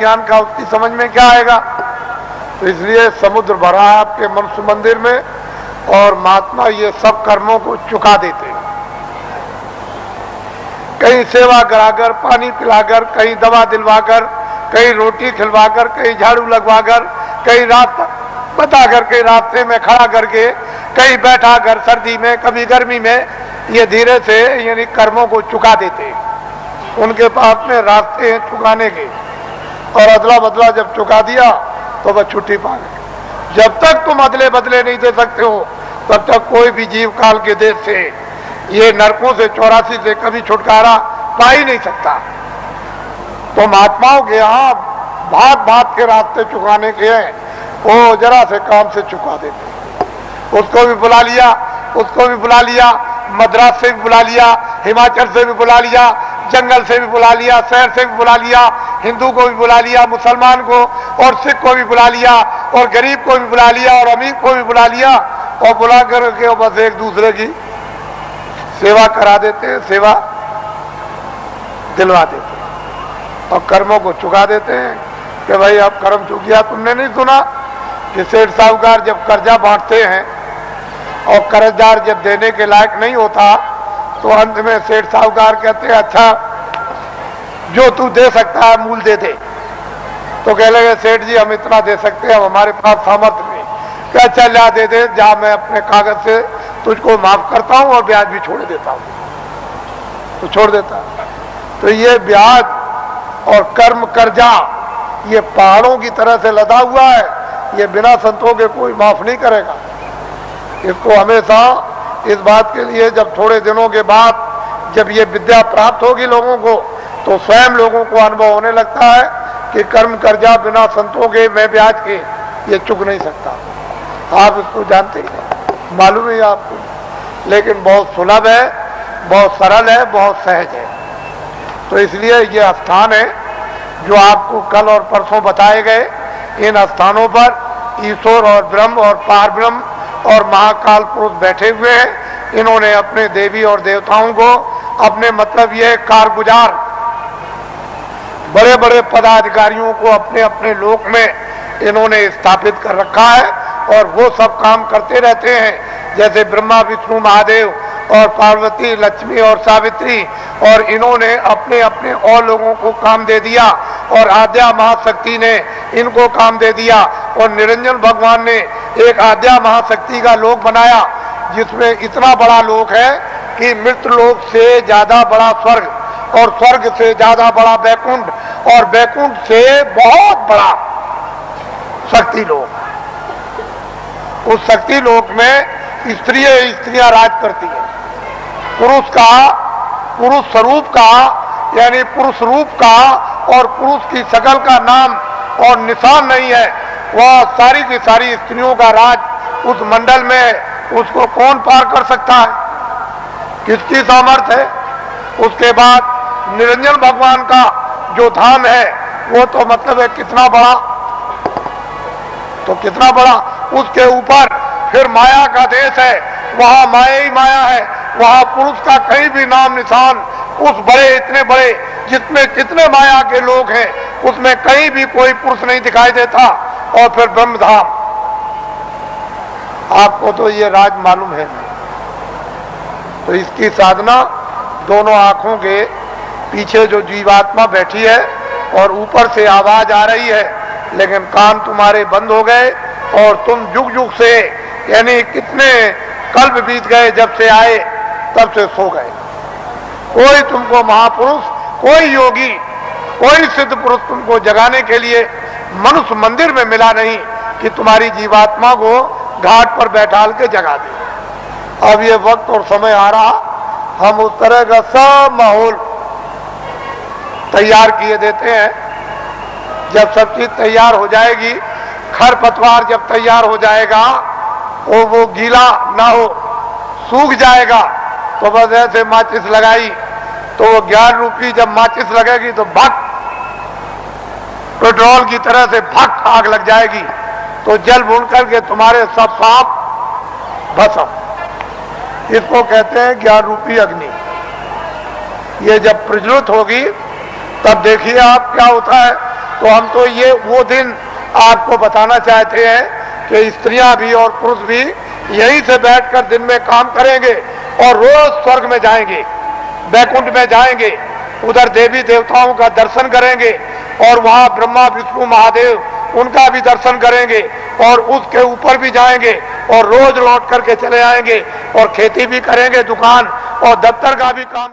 ज्ञान का उसकी समझ में क्या आएगा। तो इसलिए समुद्र भरा है आपके मनुष्य मंदिर में, और महात्मा ये सब कर्मों को चुका देते हैं। कहीं सेवा कराकर, पानी पिलाकर, कहीं दवा दिलवाकर, कहीं रोटी खिलवाकर, कहीं झाड़ू लगवाकर, कहीं रात बता करके रास्ते में खड़ा करके, कहीं बैठा कर सर्दी में, कभी गर्मी में, ये धीरे से यानी कर्मों को चुका देते हैं। उनके पास में रास्ते हैं चुकाने के, और अदला बदला जब चुका दिया तो वह छुट्टी पा गए। जब तक तुम अदले बदले नहीं दे सकते हो तब तक कोई भी जीव काल के देश से, ये नरकों से 84 से कभी छुटकारा पा ही नहीं सकता। तो महात्माओं के यहाँ भाग भाग के रास्ते चुकाने के हैं, वो जरा से काम से चुका देते। उसको भी बुला लिया, उसको भी बुला लिया, मद्रास से भी बुला लिया, हिमाचल से भी बुला लिया, जंगल से भी बुला लिया, शहर से भी बुला लिया, हिंदू को भी बुला लिया, मुसलमान को और सिख को भी बुला लिया, और गरीब को भी बुला लिया, और अमीर को भी बुला लिया, और बुला करके बस एक दूसरे की सेवा करा देते हैं, सेवा दिलवा देते हैं, और कर्मों को चुका देते हैं कि भाई अब कर्म चुक गया। तुमने नहीं सुना कि सेठ साहूकार जब कर्जा बांटते हैं और कर्जदार जब देने के लायक नहीं होता तो अंत में सेठ साहूकार कहते हैं अच्छा जो तू दे सकता है मूल दे दे। तो कह लगे सेठ जी हम इतना दे सकते हैं, हमारे पास सामर्थ्य नहीं। क्या अच्छा ला दे दे, जा मैं अपने कागज से तुझको माफ करता हूं और ब्याज भी छोड़ देता हूं। तो छोड़ देता। तो ये ब्याज और कर्म कर्जा ये पहाड़ों की तरह से लदा हुआ है, ये बिना संतों के कोई माफ नहीं करेगा। इसको हमेशा इस बात के लिए जब थोड़े दिनों के बाद जब ये विद्या प्राप्त होगी लोगों को तो स्वयं लोगों को अनुभव होने लगता है कि कर्म कर्जा बिना संतों के मैं ब्याज के ये चुक नहीं सकता। आप इसको जानते हैं, मालूम है आपको, लेकिन बहुत सुलभ है, बहुत सरल है, बहुत सहज है। तो इसलिए ये स्थान है जो आपको कल और परसों बताए गए। इन स्थानों पर ईश्वर और ब्रह्म और पार ब्रह्म और महाकाल पुरुष बैठे हुए हैं। इन्होंने अपने देवी और देवताओं को अपने मतलब ये कारगुजार बड़े बड़े पदाधिकारियों को अपने अपने लोक में इन्होंने स्थापित कर रखा है, और वो सब काम करते रहते हैं। जैसे ब्रह्मा विष्णु महादेव और पार्वती लक्ष्मी और सावित्री, और इन्होंने अपने अपने और लोगों को काम दे दिया, और आद्या महाशक्ति ने इनको काम दे दिया, और निरंजन भगवान ने एक आद्या महाशक्ति का लोक बनाया जिसमें इतना बड़ा लोक है कि मृत्यु लोक से ज्यादा बड़ा स्वर्ग, और स्वर्ग से ज्यादा बड़ा बैकुंठ, और बैकुंठ से बहुत बड़ा शक्ति लोक। उस शक्ति लोक में स्त्रियां राज करती हैं। पुरुष स्वरूप का यानी पुरुष रूप का और पुरुष की शकल का नाम और निशान नहीं है, वह सारी की सारी स्त्रियों का राज उस मंडल में उसको कौन पार कर सकता है, किसकी सामर्थ्य है। उसके बाद निरंजन भगवान का जो धाम है वो तो मतलब है कितना बड़ा, तो कितना बड़ा। उसके ऊपर फिर माया का देश है, वहां माया ही माया है, वहां पुरुष का कहीं भी नाम निशान उस बड़े इतने बड़े जितने कितने माया के लोग हैं उसमें कहीं भी कोई पुरुष नहीं दिखाई देता। और फिर ब्रह्मधाम, आपको तो ये राज मालूम है। तो इसकी साधना दोनों आंखों के पीछे जो जीवात्मा बैठी है और ऊपर से आवाज आ रही है, लेकिन कान तुम्हारे बंद हो गए और तुम जुग जुग से यानी कितने कल्प बीत गए जब से आए तब से सो गए। कोई तुमको महापुरुष, कोई योगी, कोई सिद्ध पुरुष तुमको जगाने के लिए मनुष्य मंदिर में मिला नहीं कि तुम्हारी जीवात्मा को घाट पर बैठाल के जगा दे। अब ये वक्त और समय आ रहा, हम उस तरह का सब माहौल तैयार किए देते हैं। जब सब चीज तैयार हो जाएगी, खरपतवार जब तैयार हो जाएगा और वो गीला ना हो, सूख जाएगा, तो बस ऐसे माचिस लगाई तो वो 11 रुपये जब माचिस लगेगी तो भक पेट्रोल की तरह से भक आग लग जाएगी। तो जल भून करके तुम्हारे सब सांप भस्म। इसको कहते हैं 11 रुपये अग्नि। ये जब प्रज्वलित होगी तब देखिए आप क्या होता है। तो हम तो ये वो दिन आपको बताना चाहते हैं कि स्त्रियां भी और पुरुष भी यहीं से बैठकर दिन में काम करेंगे और रोज स्वर्ग में जाएंगे, बैकुंठ में जाएंगे, उधर देवी देवताओं का दर्शन करेंगे और वहां ब्रह्मा विष्णु महादेव उनका भी दर्शन करेंगे और उसके ऊपर भी जाएंगे और रोज लौट करके चले आएंगे और खेती भी करेंगे, दुकान और दफ्तर का भी काम